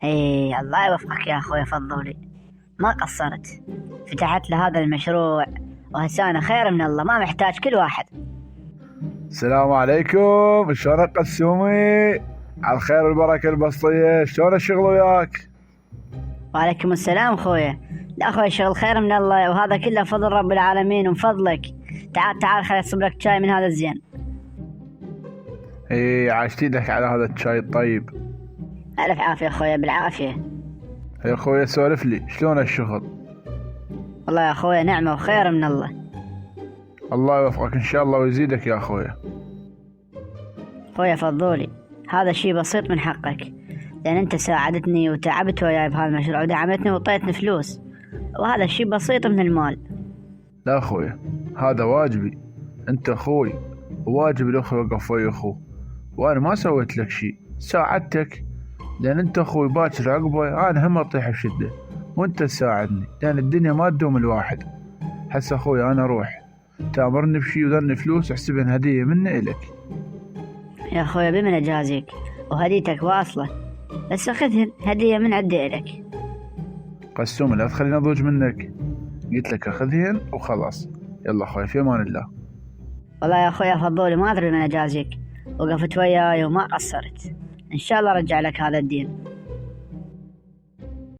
اي الله يوفقك يا اخوي فضولي، ما قصرت، فتحت له هذا المشروع وهسه انا خير من الله، ما محتاج كل واحد. السلام عليكم، شلونك قسومي؟ على الخير والبركة البسطية، شلون الشغل وياك؟ وعليكم السلام خويا. لا خويا الشغل خير من الله، وهذا كله فضل رب العالمين ومن فضلك. تعال تعال خليني اصب لك شاي من هذا الزين. ايه عاشت ايدك على هذا الشاي الطيب. الف عافيه خويا، بالعافيه. يا خويا سولف لي، شلون الشغل؟ والله يا خويا نعمه وخير من الله. الله يوفقك ان شاء الله ويزيدك يا خويا. خويا فضولي، هذا شيء بسيط من حقك، لأن أنت ساعدتني وتعبت وياي بهذا المشروع ودعمتني وطيتني فلوس، وهذا شيء بسيط من المال. لا خويا، هذا واجبي، انت اخوي وواجب الاخوي يوقف ويا اخوه، وانا ما سويت لك شيء، ساعدتك لان انت اخوي. باكر عقبه انا هم اطيح بشده وانت تساعدني، لان الدنيا ما تدوم الواحد. هسه اخوي انا اروح، تامرني بشي وذرني فلوس احسبهن هديه مني الك. يا أخويا بمن أجازيك، وهديتك واصلة، بس أخذهن هدية من عندي إلك. قسوم لا تخليني اضوج منك، قلت لك اخذهن وخلاص. يلا اخوي في امان الله. والله يا أخويا فضولي ما أدري من أجازيك، وقفت وياي وما قصرت، إن شاء الله أرجع لك هذا الدين.